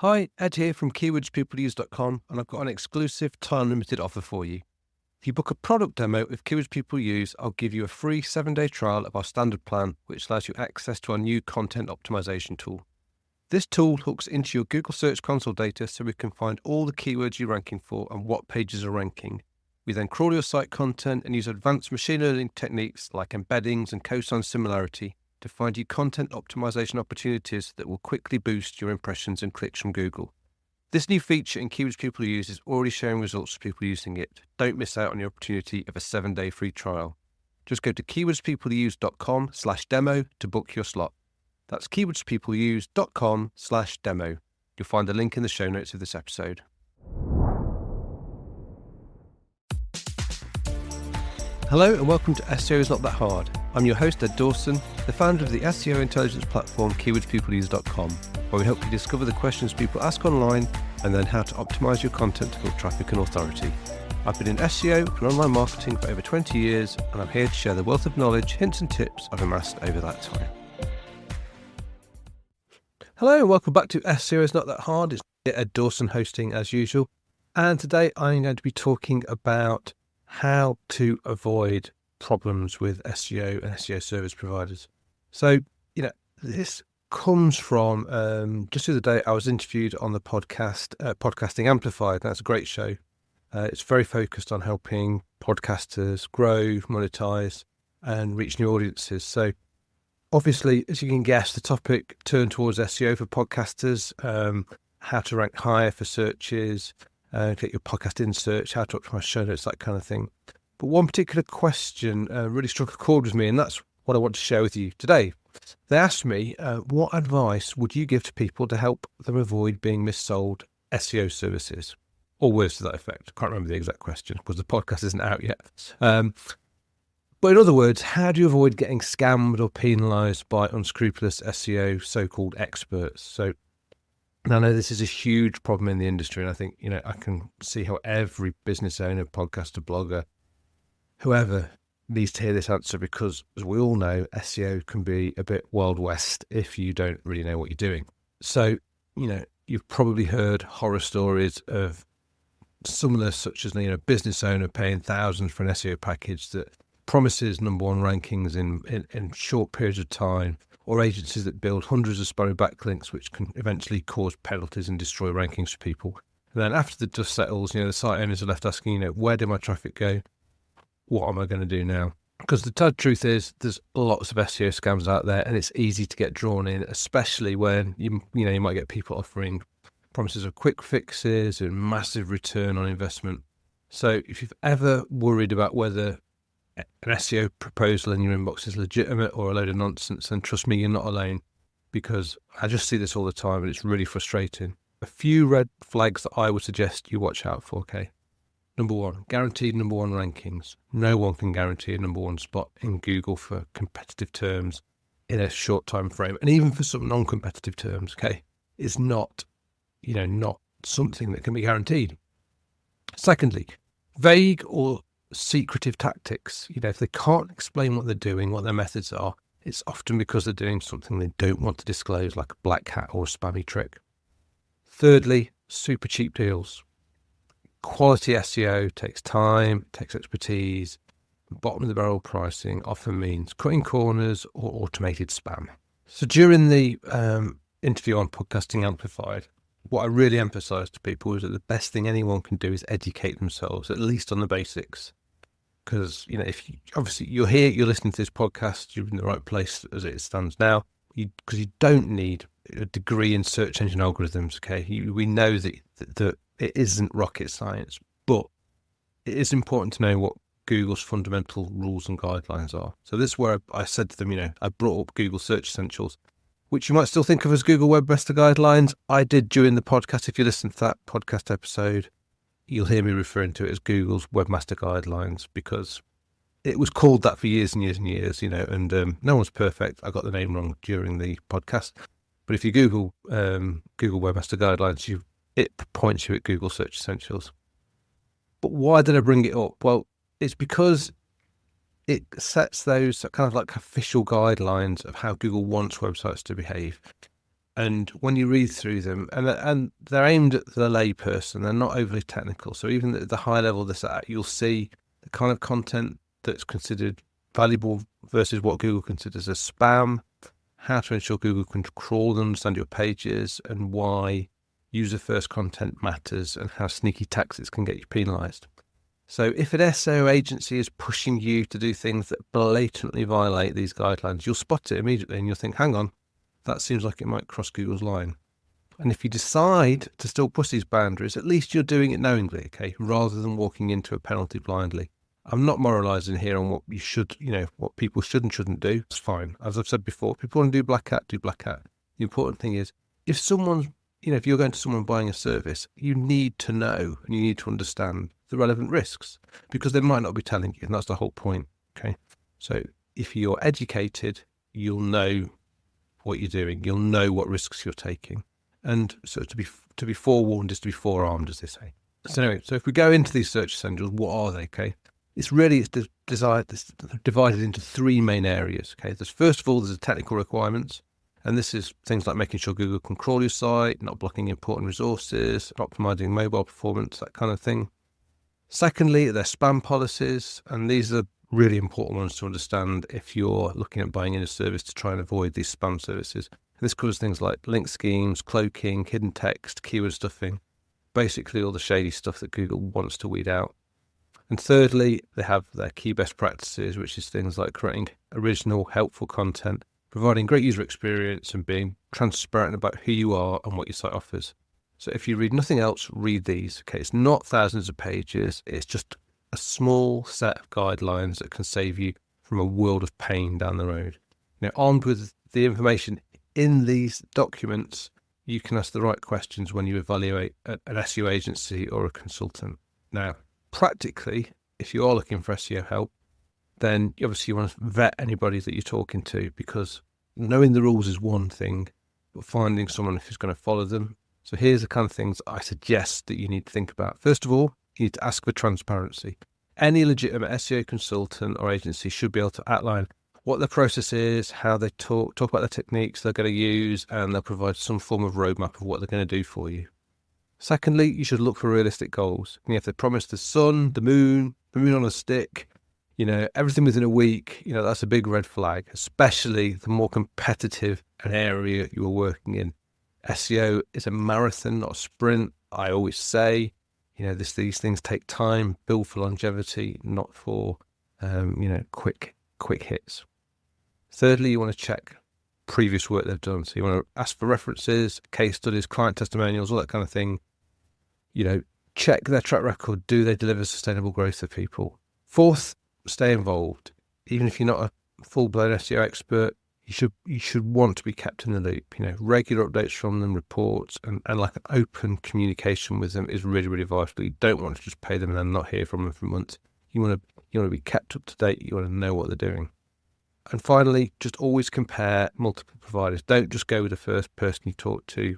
Hi, Ed here from keywordspeopleuse.com, and I've got an exclusive time-limited offer for you. If you book a product demo with Keywords People Use, I'll give you a free 7-day trial of our standard plan, which allows you access to our new content optimization tool. This tool hooks into your Google Search Console data so we can find all the keywords you're ranking for and what pages are ranking. We then crawl your site content and use advanced machine learning techniques like embeddings and cosine similarity to find you content optimization opportunities that will quickly boost your impressions and clicks from Google. This new feature in Keywords People Use is already showing results for people using it. Don't miss out on the opportunity of a 7-day free trial. Just go to keywordspeopleuse.com/demo to book your slot. That's keywordspeopleuse.com/demo. You'll find the link in the show notes of this episode. Hello and welcome to SEO is Not That Hard. I'm your host Ed Dawson, the founder of the SEO intelligence platform keywordspeopleuse.com, where we help you discover the questions people ask online and then how to optimize your content to build traffic and authority. I've been in SEO and online marketing for over 20 years, and I'm here to share the wealth of knowledge, hints and tips I've amassed over that time. Hello and welcome back to SEO is Not That Hard. It's Ed Dawson hosting as usual, and today I'm going to be talking about how to avoid problems with SEO and SEO service providers. So, this comes from just the other day I was interviewed on the podcast, Podcasting Amplified. That's a great show. It's very focused on helping podcasters grow, monetize, and reach new audiences. So, obviously, as you can guess, the topic turned towards SEO for podcasters, how to rank higher for searches, get your podcast in search, how to optimize show notes, that kind of thing. But one particular question really struck a chord with me, and that's what I want to share with you today. They asked me, what advice would you give to people to help them avoid being missold SEO services? Or words to that effect. I can't remember the exact question because the podcast isn't out yet. But in other words, how do you avoid getting scammed or penalized by unscrupulous SEO so-called experts? So I know this is a huge problem in the industry, and I think, I can see how every business owner, podcaster, blogger, whoever needs to hear this answer, because as we all know, SEO can be a bit Wild West if you don't really know what you're doing. So, you've probably heard horror stories of similar, such as, business owner paying thousands for an SEO package that promises number one rankings in short periods of time, or agencies that build hundreds of spammy backlinks, which can eventually cause penalties and destroy rankings for people. And then after the dust settles, the site owners are left asking, where did my traffic go? What am I going to do now? Because the sad truth is there's lots of SEO scams out there, and it's easy to get drawn in, especially when you might get people offering promises of quick fixes and massive return on investment. So if you've ever worried about whether an SEO proposal in your inbox is legitimate or a load of nonsense, then trust me, you're not alone, because I just see this all the time and it's really frustrating. A few red flags that I would suggest you watch out for, okay? Number one, guaranteed number one rankings. No one can guarantee a number one spot in Google for competitive terms in a short time frame, and even for some non-competitive terms, okay? It's not, not something that can be guaranteed. Secondly, vague or secretive tactics. If they can't explain what they're doing, what their methods are, it's often because they're doing something they don't want to disclose, like a black hat or a spammy trick. Thirdly, super cheap deals. Quality SEO takes time, takes expertise. Bottom of the barrel pricing often means cutting corners or automated spam. So during the interview on Podcasting Amplified, what I really emphasised to people is that the best thing anyone can do is educate themselves, at least on the basics. Because, if you're here, you're listening to this podcast, you're in the right place as it stands now, because you don't need a degree in search engine algorithms, okay? We know that it isn't rocket science, but it is important to know what Google's fundamental rules and guidelines are. So this is where I said to them, I brought up Google Search Essentials, which you might still think of as Google Webmaster Guidelines. I did during the podcast. If you listen to that podcast episode, you'll hear me referring to it as Google's Webmaster Guidelines, because it was called that for years and years and years, and no one's perfect. I got the name wrong during the podcast. But if you Google Webmaster Guidelines, it points you at Google Search Essentials. But why did I bring it up? Well, it's because it sets those kind of like official guidelines of how Google wants websites to behave. And when you read through them, and they're aimed at the layperson, they're not overly technical. So even at the high level this at, you'll see the kind of content that's considered valuable versus what Google considers as spam, how to ensure Google can crawl and understand your pages, and why user-first content matters, and how sneaky tactics can get you penalised. So if an SEO agency is pushing you to do things that blatantly violate these guidelines, you'll spot it immediately and you'll think, hang on, that seems like it might cross Google's line. And if you decide to still push these boundaries, at least you're doing it knowingly, okay, rather than walking into a penalty blindly. I'm not moralising here on what you should, what people should and shouldn't do. It's fine. As I've said before, if people want to do black hat, do black hat. The important thing is, if someone's, if you're going to someone buying a service, you need to know and you need to understand the relevant risks, because they might not be telling you, and that's the whole point, okay? So if you're educated, you'll know what you're doing. You'll know what risks you're taking. And so to be forewarned is to be forearmed, as they say. So anyway, so if we go into these search essentials, what are they, okay? It's divided into three main areas, okay? First of all, there's the technical requirements. And this is things like making sure Google can crawl your site, not blocking important resources, optimizing mobile performance, that kind of thing. Secondly, there's spam policies, and these are really important ones to understand if you're looking at buying in a service to try and avoid these spam services. This covers things like link schemes, cloaking, hidden text, keyword stuffing, basically all the shady stuff that Google wants to weed out. And thirdly, they have their key best practices, which is things like creating original, helpful content, providing great user experience, and being transparent about who you are and what your site offers. So if you read nothing else, read these. Okay, it's not thousands of pages. It's just a small set of guidelines that can save you from a world of pain down the road. Armed with the information in these documents, you can ask the right questions when you evaluate an SEO agency or a consultant. Now, practically, if you are looking for SEO help, then obviously you want to vet anybody that you're talking to, because knowing the rules is one thing, but finding someone who's going to follow them. So here's the kind of things I suggest that you need to think about. First of all, you need to ask for transparency. Any legitimate SEO consultant or agency should be able to outline what their process is, how they talk about the techniques they're going to use, and they'll provide some form of roadmap of what they're going to do for you. Secondly, you should look for realistic goals. If they promise the sun, the moon on a stick, everything within a week, that's a big red flag, especially the more competitive an area you are working in. SEO is a marathon, not a sprint. I always say, these things take time, build for longevity, not for, quick hits. Thirdly, you want to check previous work they've done. So you want to ask for references, case studies, client testimonials, all that kind of thing. Check their track record. Do they deliver sustainable growth for people? Fourth, stay involved. Even if you're not a full-blown SEO expert, you should want to be kept in the loop. Regular updates from them, reports, and like an open communication with them is really, really vital. You don't want to just pay them and then not hear from them for months. You want to be kept up to date. You want to know what they're doing. And finally, just always compare multiple providers. Don't just go with the first person you talk to.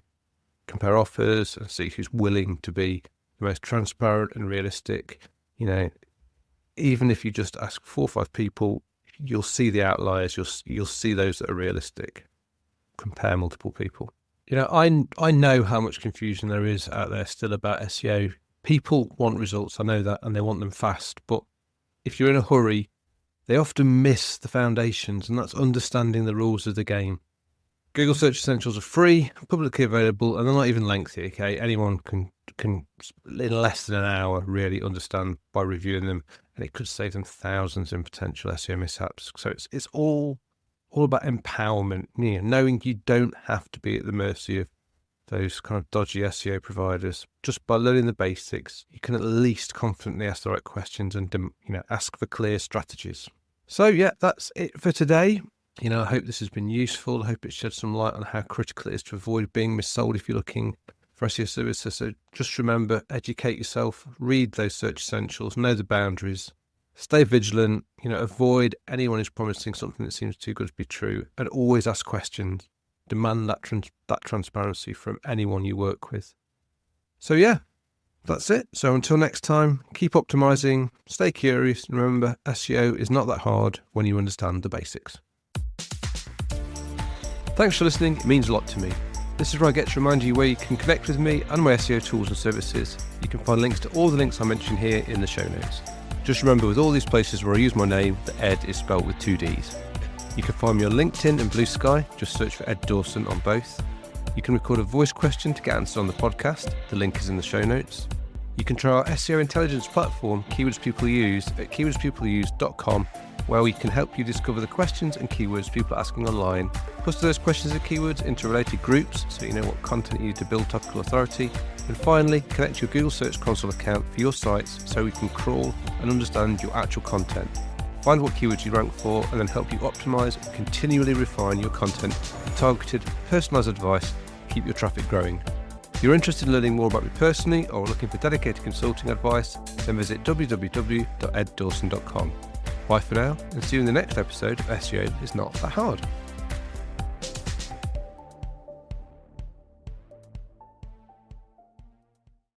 Compare offers and see who's willing to be the most transparent and realistic. Even if you just ask 4 or 5 people, you'll see the outliers. You'll see those that are realistic. Compare multiple people. I know how much confusion there is out there still about SEO. People want results, I know that, and they want them fast. But if you're in a hurry, they often miss the foundations, and that's understanding the rules of the game. Google Search Essentials are free, publicly available, and they're not even lengthy, okay? Anyone can in less than an hour really understand by reviewing them, and it could save them thousands in potential SEO mishaps. So it's all about empowerment, knowing you don't have to be at the mercy of those kind of dodgy SEO providers. Just by learning the basics, you can at least confidently ask the right questions and ask for clear strategies. So yeah, that's it for today. I hope this has been useful. I hope it shed some light on how critical it is to avoid being missold if you're looking for SEO services. So just remember, educate yourself, read those search essentials, know the boundaries, stay vigilant, avoid anyone who's promising something that seems too good to be true, and always ask questions. Demand that transparency from anyone you work with. So yeah, that's it. So until next time, keep optimizing, stay curious, and remember, SEO is not that hard when you understand the basics. Thanks for listening. It means a lot to me. This is where I get to remind you where you can connect with me and my SEO tools and services. You can find links to all the links I mentioned here in the show notes. Just remember, with all these places where I use my name, the Ed is spelled with 2 Ds. You can find me on LinkedIn and Blue Sky, just search for Ed Dawson on both. You can record a voice question to get answered on the podcast, the link is in the show notes. You can try our SEO intelligence platform, Keywords People Use, at keywordspeopleuse.com, where we can help you discover the questions and keywords people are asking online, cluster those questions and keywords into related groups so you know what content you need to build topical authority, and finally connect your Google Search Console account for your sites so we can crawl and understand your actual content, find what keywords you rank for, and then help you optimize and continually refine your content with targeted, personalized advice to keep your traffic growing. If you're interested in learning more about me personally or looking for dedicated consulting advice, then visit www.eddawson.com. Bye for now, and see you in the next episode of SEO is Not That Hard.